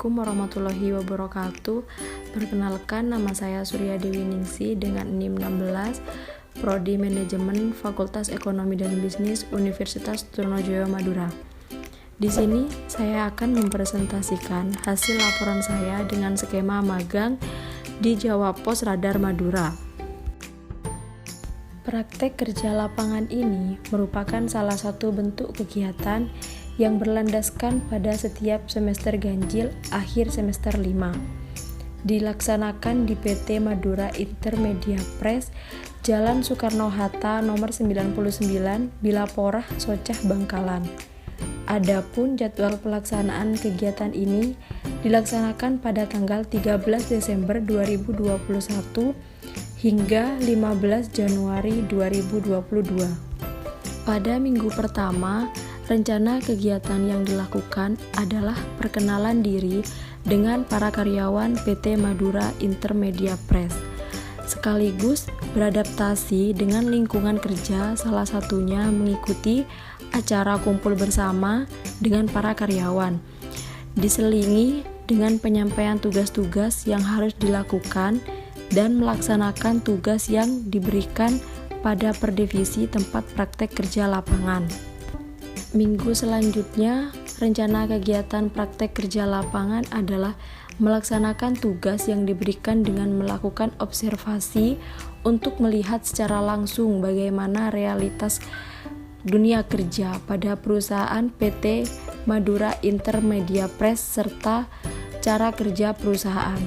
Assalamualaikum warahmatullahi wabarakatuh. Perkenalkan, nama saya Surya Dewi Ningsi dengan NIM 16, Prodi Manajemen Fakultas Ekonomi dan Bisnis Universitas Trunojoyo Madura. Di sini saya akan mempresentasikan hasil laporan saya dengan skema magang di Jawa Pos Radar Madura. Praktek kerja lapangan ini merupakan salah satu bentuk kegiatan yang berlandaskan pada setiap semester ganjil akhir semester 5. Dilaksanakan di PT Madura Intermedia Press, Jalan Soekarno-Hatta nomor 99, Bilaporah, Socah, Bangkalan. Adapun jadwal pelaksanaan kegiatan ini dilaksanakan pada tanggal 13 Desember 2021 hingga 15 Januari 2022. Pada minggu pertama, rencana kegiatan yang dilakukan adalah perkenalan diri dengan para karyawan PT Madura Intermedia Press, sekaligus beradaptasi dengan lingkungan kerja, salah satunya mengikuti acara kumpul bersama dengan para karyawan, diselingi dengan penyampaian tugas-tugas yang harus dilakukan dan melaksanakan tugas yang diberikan pada per divisi tempat praktek kerja lapangan. Minggu selanjutnya, rencana kegiatan praktek kerja lapangan adalah melaksanakan tugas yang diberikan dengan melakukan observasi untuk melihat secara langsung bagaimana realitas dunia kerja pada perusahaan PT Madura Intermedia Press serta cara kerja perusahaan.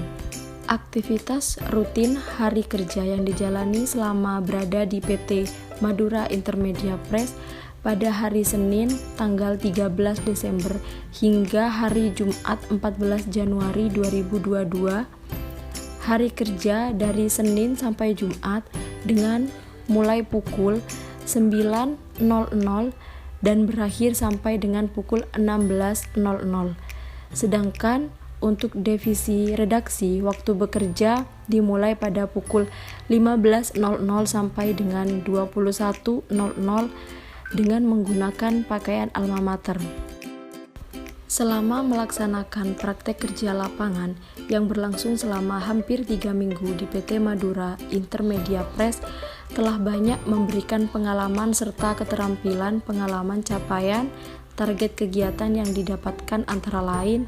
Aktivitas rutin hari kerja yang dijalani selama berada di PT Madura Intermedia Press pada hari Senin tanggal 13 Desember hingga hari Jumat 14 Januari 2022. Hari kerja dari Senin sampai Jumat dengan mulai pukul 9.00 dan berakhir sampai dengan pukul 16.00. Sedangkan untuk divisi redaksi, waktu bekerja dimulai pada pukul 15.00 sampai dengan 21.00 dengan menggunakan pakaian alma mater. Selama melaksanakan praktek kerja lapangan yang berlangsung selama hampir 3 minggu di PT Madura Intermedia Press, telah banyak memberikan pengalaman serta keterampilan pengalaman capaian target kegiatan yang didapatkan antara lain,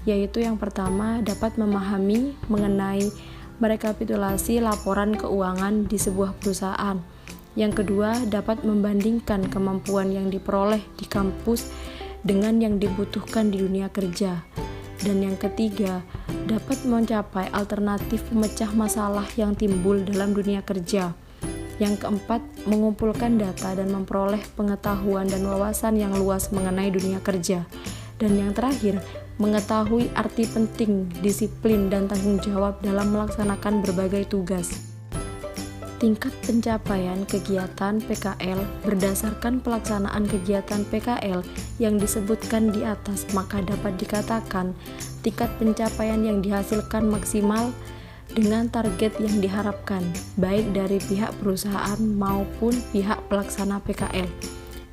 yaitu yang pertama dapat memahami mengenai merekapitulasi laporan keuangan di sebuah perusahaan. Yang kedua, dapat membandingkan kemampuan yang diperoleh di kampus dengan yang dibutuhkan di dunia kerja. Dan yang ketiga, dapat mencapai alternatif pemecah masalah yang timbul dalam dunia kerja. Yang keempat, mengumpulkan data dan memperoleh pengetahuan dan wawasan yang luas mengenai dunia kerja. Dan yang terakhir, mengetahui arti penting, disiplin, dan tanggung jawab dalam melaksanakan berbagai tugas. Tingkat pencapaian kegiatan PKL berdasarkan pelaksanaan kegiatan PKL yang disebutkan di atas, maka dapat dikatakan tingkat pencapaian yang dihasilkan maksimal dengan target yang diharapkan, baik dari pihak perusahaan maupun pihak pelaksana PKL,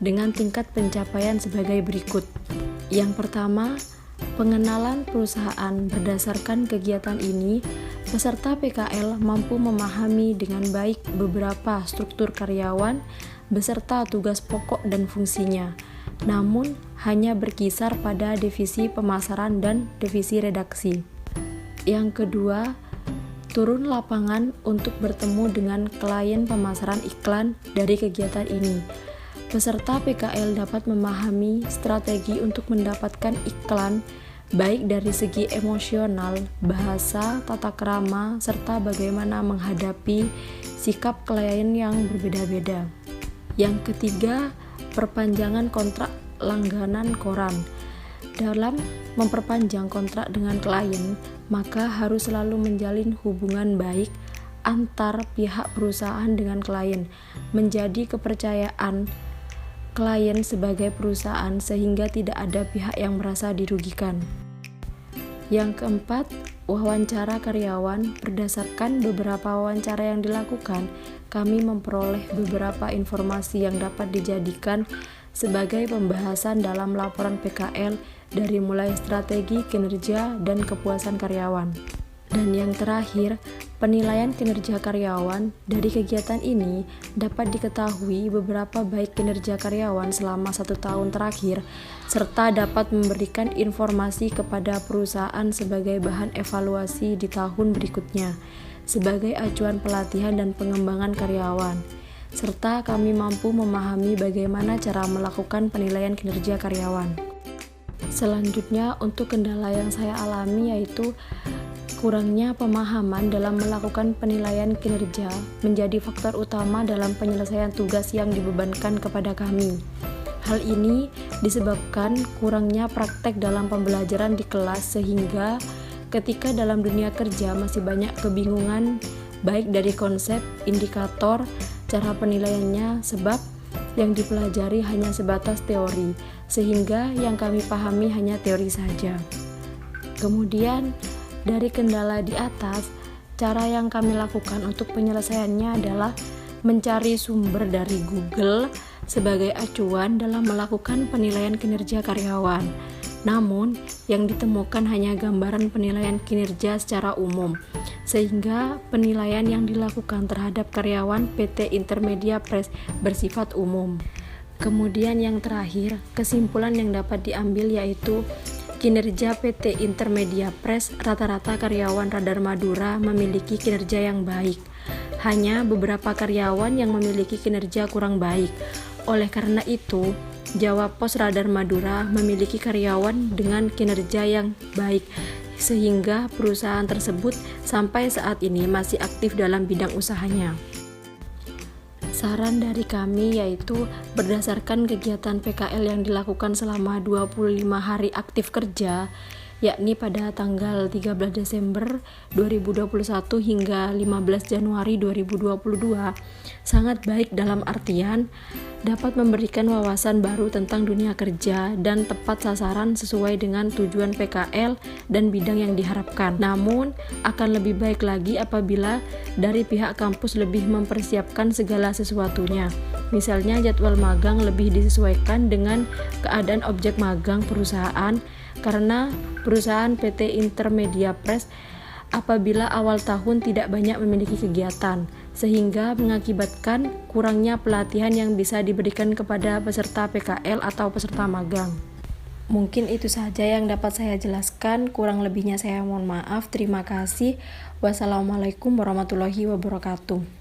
dengan tingkat pencapaian sebagai berikut. Yang pertama, pengenalan perusahaan. Berdasarkan kegiatan ini, peserta PKL mampu memahami dengan baik beberapa struktur karyawan beserta tugas pokok dan fungsinya, namun hanya berkisar pada divisi pemasaran dan divisi redaksi. Yang kedua, turun lapangan untuk bertemu dengan klien pemasaran iklan dari kegiatan ini. Peserta PKL dapat memahami strategi untuk mendapatkan iklan baik dari segi emosional, bahasa, tata krama, serta bagaimana menghadapi sikap klien yang berbeda-beda. Yang ketiga, perpanjangan kontrak langganan koran. Dalam memperpanjang kontrak dengan klien, maka harus selalu menjalin hubungan baik antar pihak perusahaan dengan klien, menjadi kepercayaan klien sebagai perusahaan sehingga tidak ada pihak yang merasa dirugikan. Yang keempat, wawancara karyawan. Berdasarkan beberapa wawancara yang dilakukan, kami memperoleh beberapa informasi yang dapat dijadikan sebagai pembahasan dalam laporan PKL dari mulai strategi, kinerja, dan kepuasan karyawan. Dan yang terakhir, penilaian kinerja karyawan. Dari kegiatan ini dapat diketahui beberapa baik kinerja karyawan selama 1 tahun terakhir, serta dapat memberikan informasi kepada perusahaan sebagai bahan evaluasi di tahun berikutnya, sebagai acuan pelatihan dan pengembangan karyawan. Serta kami mampu memahami bagaimana cara melakukan penilaian kinerja karyawan. Selanjutnya, untuk kendala yang saya alami yaitu kurangnya pemahaman dalam melakukan penilaian kinerja menjadi faktor utama dalam penyelesaian tugas yang dibebankan kepada kami. Hal ini disebabkan kurangnya praktek dalam pembelajaran di kelas, sehingga ketika dalam dunia kerja masih banyak kebingungan baik dari konsep, indikator, cara penilaiannya, sebab yang dipelajari hanya sebatas teori, sehingga yang kami pahami hanya teori saja. Kemudian dari kendala di atas, cara yang kami lakukan untuk penyelesaiannya adalah mencari sumber dari Google sebagai acuan dalam melakukan penilaian kinerja karyawan. Namun, yang ditemukan hanya gambaran penilaian kinerja secara umum, sehingga penilaian yang dilakukan terhadap karyawan PT Intermedia Press bersifat umum. Kemudian yang terakhir, kesimpulan yang dapat diambil yaitu kinerja PT Intermedia Press, rata-rata karyawan Radar Madura memiliki kinerja yang baik. Hanya beberapa karyawan yang memiliki kinerja kurang baik. Oleh karena itu, Jawa Pos Radar Madura memiliki karyawan dengan kinerja yang baik, sehingga perusahaan tersebut sampai saat ini masih aktif dalam bidang usahanya. Saran dari kami yaitu berdasarkan kegiatan PKL yang dilakukan selama 25 hari aktif kerja, yakni pada tanggal 13 Desember 2021 hingga 15 Januari 2022, sangat baik dalam artian dapat memberikan wawasan baru tentang dunia kerja dan tepat sasaran sesuai dengan tujuan PKL dan bidang yang diharapkan. Namun, akan lebih baik lagi apabila dari pihak kampus lebih mempersiapkan segala sesuatunya. Misalnya jadwal magang lebih disesuaikan dengan keadaan objek magang perusahaan, karena perusahaan PT Intermedia Press apabila awal tahun tidak banyak memiliki kegiatan, sehingga mengakibatkan kurangnya pelatihan yang bisa diberikan kepada peserta PKL atau peserta magang. Mungkin itu saja yang dapat saya jelaskan, kurang lebihnya saya mohon maaf. Terima kasih. Wassalamualaikum warahmatullahi wabarakatuh.